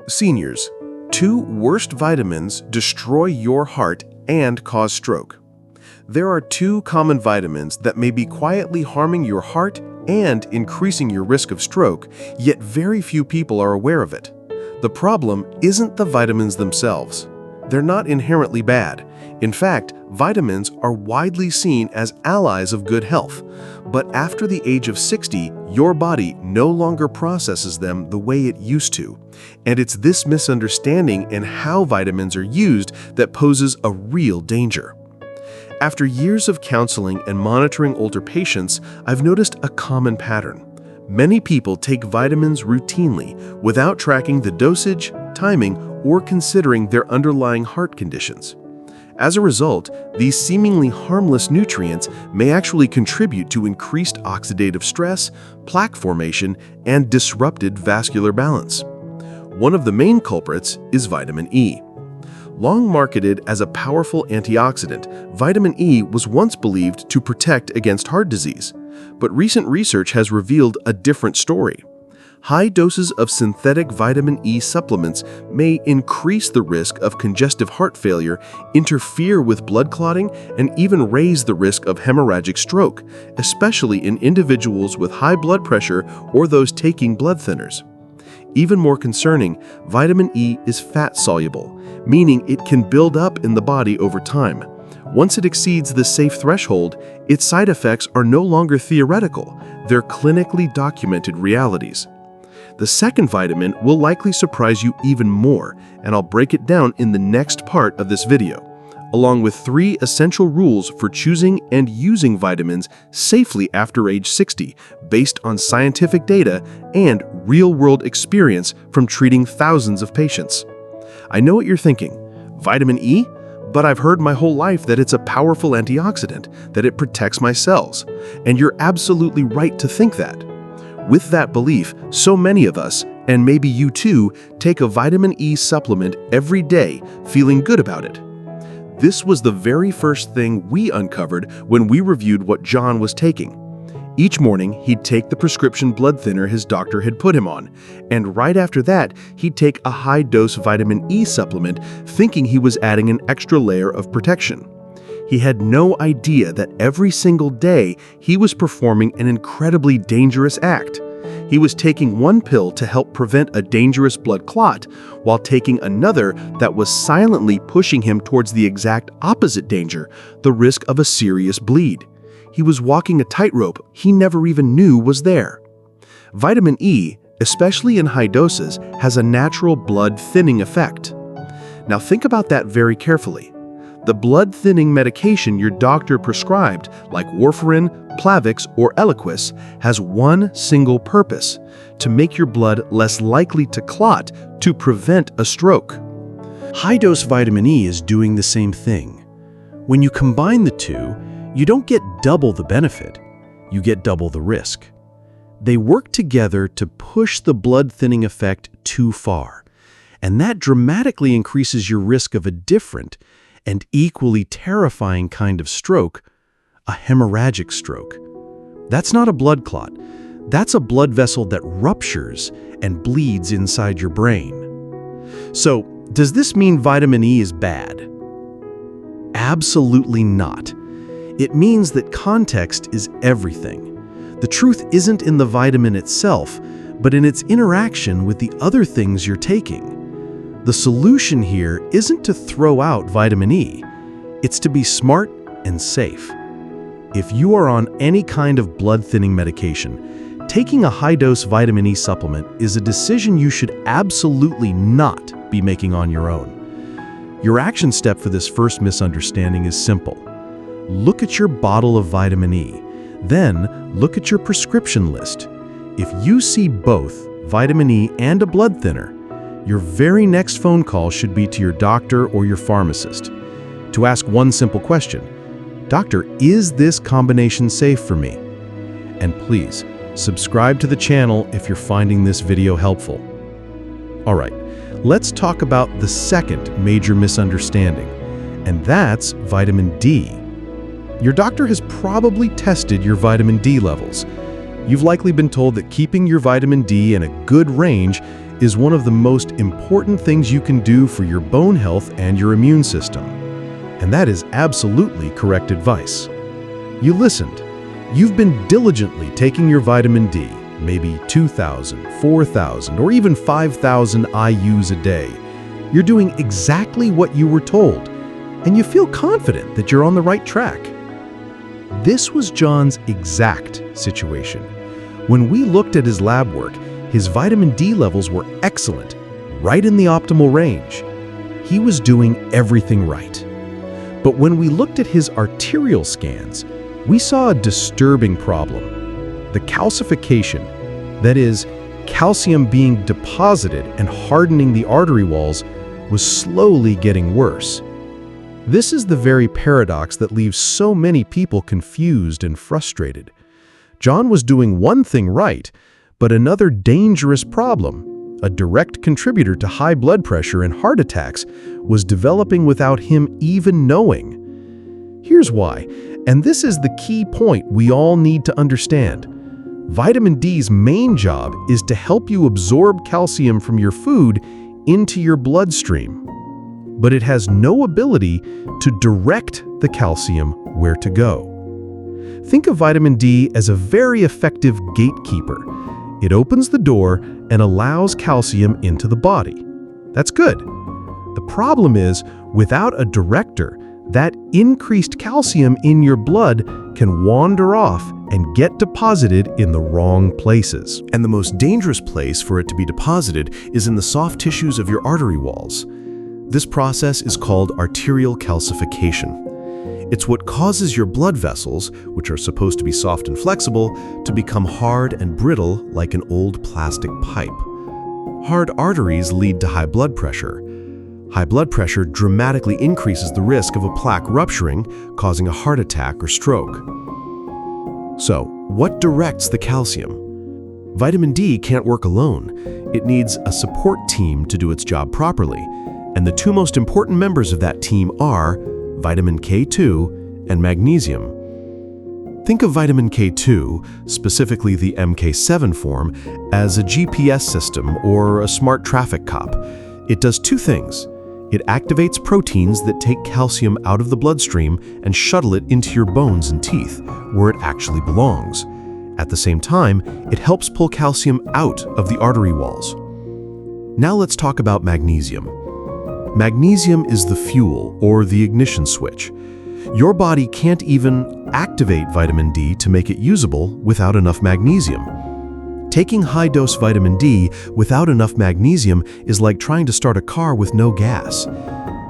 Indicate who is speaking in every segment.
Speaker 1: Seniors, 2 worst vitamins destroy your heart and cause stroke. There are 2 common vitamins that may be quietly harming your heart and increasing your risk of stroke, yet very few people are aware of it. The problem isn't the vitamins themselves. They're not inherently bad. In fact, vitamins are widely seen as allies of good health. But after the age of 60, your body no longer processes them the way it used to. And it's this misunderstanding in how vitamins are used that poses a real danger. After years of counseling and monitoring older patients, I've noticed a common pattern. Many people take vitamins routinely without tracking the dosage, timing, or considering their underlying heart conditions. As a result, these seemingly harmless nutrients may actually contribute to increased oxidative stress, plaque formation, and disrupted vascular balance. One of the main culprits is vitamin E. Long marketed as a powerful antioxidant, vitamin E was once believed to protect against heart disease. But recent research has revealed a different story. High doses of synthetic vitamin E supplements may increase the risk of congestive heart failure, interfere with blood clotting, and even raise the risk of hemorrhagic stroke, especially in individuals with high blood pressure or those taking blood thinners. Even more concerning, vitamin E is fat-soluble, meaning it can build up in the body over time. Once it exceeds the safe threshold, its side effects are no longer theoretical, they're clinically documented realities. The second vitamin will likely surprise you even more, and I'll break it down in the next part of this video, along with 3 essential rules for choosing and using vitamins safely after age 60, based on scientific data and real-world experience from treating thousands of patients. I know what you're thinking. Vitamin E? But I've heard my whole life that it's a powerful antioxidant, that it protects my cells. And you're absolutely right to think that. With that belief, so many of us, and maybe you too, take a vitamin E supplement every day, feeling good about it. This was the very first thing we uncovered when we reviewed what John was taking. Each morning, he'd take the prescription blood thinner his doctor had put him on, and right after that, he'd take a high-dose vitamin E supplement, thinking he was adding an extra layer of protection. He had no idea that every single day he was performing an incredibly dangerous act. He was taking one pill to help prevent a dangerous blood clot, while taking another that was silently pushing him towards the exact opposite danger, the risk of a serious bleed. He was walking a tightrope he never even knew was there. Vitamin E, especially in high doses, has a natural blood thinning effect. Now think about that very carefully. The blood thinning medication your doctor prescribed, like warfarin, Plavix, or Eliquis, has one single purpose: to make your blood less likely to clot, to prevent a stroke. High-dose vitamin E is doing the same thing. When you combine the two, you don't get double the benefit, you get double the risk. They work together to push the blood thinning effect too far, and that dramatically increases your risk of a different and equally terrifying kind of stroke, a hemorrhagic stroke. That's not a blood clot. That's a blood vessel that ruptures and bleeds inside your brain. So, does this mean vitamin E is bad? Absolutely not. It means that context is everything. The truth isn't in the vitamin itself, but in its interaction with the other things you're taking. The solution here isn't to throw out vitamin E. It's to be smart and safe. If you are on any kind of blood-thinning medication, taking a high-dose vitamin E supplement is a decision you should absolutely not be making on your own. Your action step for this first misunderstanding is simple. Look at your bottle of vitamin E. Then, look at your prescription list. If you see both vitamin E and a blood thinner, your very next phone call should be to your doctor or your pharmacist to ask one simple question: Doctor, is this combination safe for me? And please, subscribe to the channel if you're finding this video helpful. All right, let's talk about the second major misunderstanding, and that's vitamin D. Your doctor has probably tested your vitamin D levels. You've likely been told that keeping your vitamin D in a good range is one of the most important things you can do for your bone health and your immune system. And that is absolutely correct advice. You listened. You've been diligently taking your vitamin D, maybe 2,000, 4,000, or even 5,000 IUs a day. You're doing exactly what you were told, and you feel confident that you're on the right track. This was John's exact situation. When we looked at his lab work, his vitamin D levels were excellent, right in the optimal range. He was doing everything right. But when we looked at his arterial scans, we saw a disturbing problem. The calcification, that is, calcium being deposited and hardening the artery walls, was slowly getting worse. This is the very paradox that leaves so many people confused and frustrated. John was doing one thing right, but another dangerous problem, a direct contributor to high blood pressure and heart attacks, was developing without him even knowing. Here's why, and this is the key point we all need to understand. Vitamin D's main job is to help you absorb calcium from your food into your bloodstream. But it has no ability to direct the calcium where to go. Think of vitamin D as a very effective gatekeeper. It opens the door and allows calcium into the body. That's good. The problem is, without a director, that increased calcium in your blood can wander off and get deposited in the wrong places.
Speaker 2: And the most dangerous place for it to be deposited is in the soft tissues of your artery walls. This process is called arterial calcification. It's what causes your blood vessels, which are supposed to be soft and flexible, to become hard and brittle like an old plastic pipe. Hard arteries lead to high blood pressure. High blood pressure dramatically increases the risk of a plaque rupturing, causing a heart attack or stroke. So, what directs the calcium? Vitamin D can't work alone. It needs a support team to do its job properly, and the two most important members of that team are vitamin K2 and magnesium. Think of vitamin K2, specifically the MK7 form, as a GPS system or a smart traffic cop. It does two things. It activates proteins that take calcium out of the bloodstream and shuttle it into your bones and teeth, where it actually belongs. At the same time, it helps pull calcium out of the artery walls. Now let's talk about magnesium. Magnesium is the fuel, or the ignition switch. Your body can't even activate vitamin D to make it usable without enough magnesium. Taking high-dose vitamin D without enough magnesium is like trying to start a car with no gas.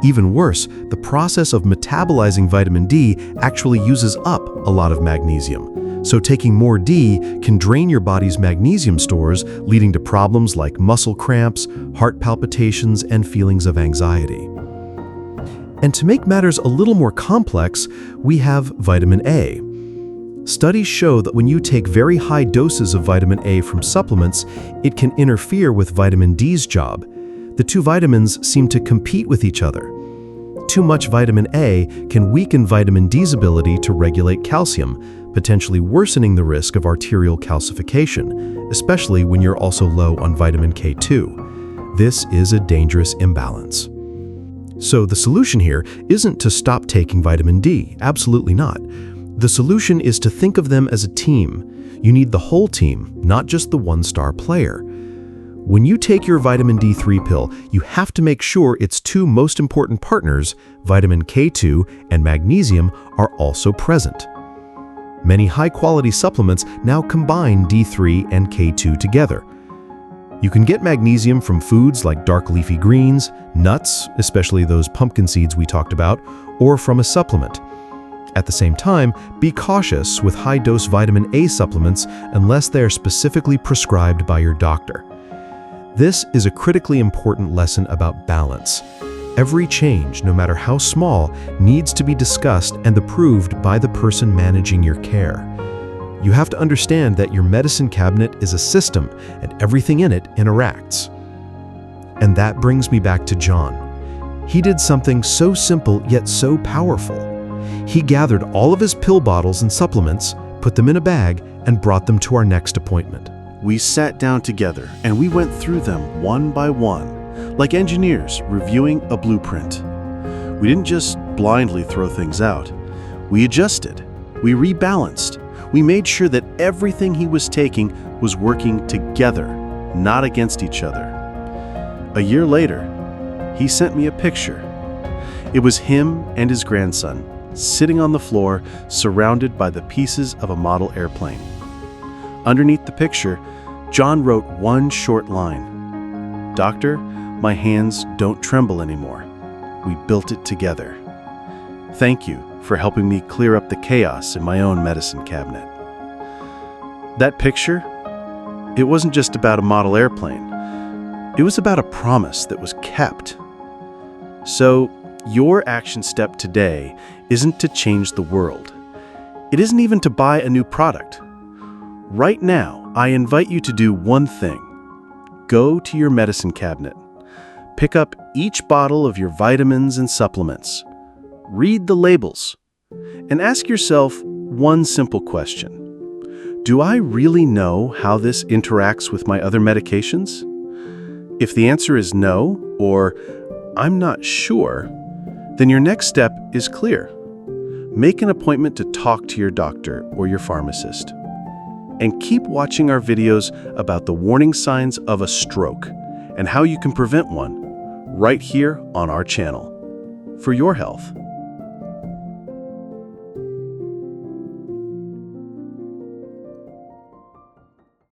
Speaker 2: Even worse, the process of metabolizing vitamin D actually uses up a lot of magnesium. So taking more D can drain your body's magnesium stores, leading to problems like muscle cramps, heart palpitations, and feelings of anxiety. And to make matters a little more complex, we have vitamin A. Studies show that when you take very high doses of vitamin A from supplements, it can interfere with vitamin D's job. The two vitamins seem to compete with each other. Too much vitamin A can weaken vitamin D's ability to regulate calcium, potentially worsening the risk of arterial calcification, especially when you're also low on vitamin K2. This is a dangerous imbalance. So the solution here isn't to stop taking vitamin D, absolutely not. The solution is to think of them as a team. You need the whole team, not just the one-star player. When you take your vitamin D3 pill, you have to make sure its two most important partners, vitamin K2 and magnesium, are also present. Many high-quality supplements now combine D3 and K2 together. You can get magnesium from foods like dark leafy greens, nuts, especially those pumpkin seeds we talked about, or from a supplement. At the same time, be cautious with high-dose vitamin A supplements unless they are specifically prescribed by your doctor. This is a critically important lesson about balance. Every change, no matter how small, needs to be discussed and approved by the person managing your care. You have to understand that your medicine cabinet is a system and everything in it interacts. And that brings me back to John. He did something so simple yet so powerful. He gathered all of his pill bottles and supplements, put them in a bag, and brought them to our next appointment. We sat down together and we went through them one by one, like engineers reviewing a blueprint. We didn't just blindly throw things out. We adjusted, we rebalanced, we made sure that everything he was taking was working together, not against each other. A year later, he sent me a picture. It was him and his grandson, sitting on the floor, surrounded by the pieces of a model airplane. Underneath the picture, John wrote one short line. "Doctor, my hands don't tremble anymore. We built it together. Thank you for helping me clear up the chaos in my own medicine cabinet." That picture, it wasn't just about a model airplane. It was about a promise that was kept. So, your action step today isn't to change the world. It isn't even to buy a new product. Right now, I invite you to do one thing. Go to your medicine cabinet. Pick up each bottle of your vitamins and supplements. Read the labels. And ask yourself one simple question. Do I really know how this interacts with my other medications? If the answer is no, or I'm not sure, then your next step is clear. Make an appointment to talk to your doctor or your pharmacist. And keep watching our videos about the warning signs of a stroke and how you can prevent one right here on our channel. For your health.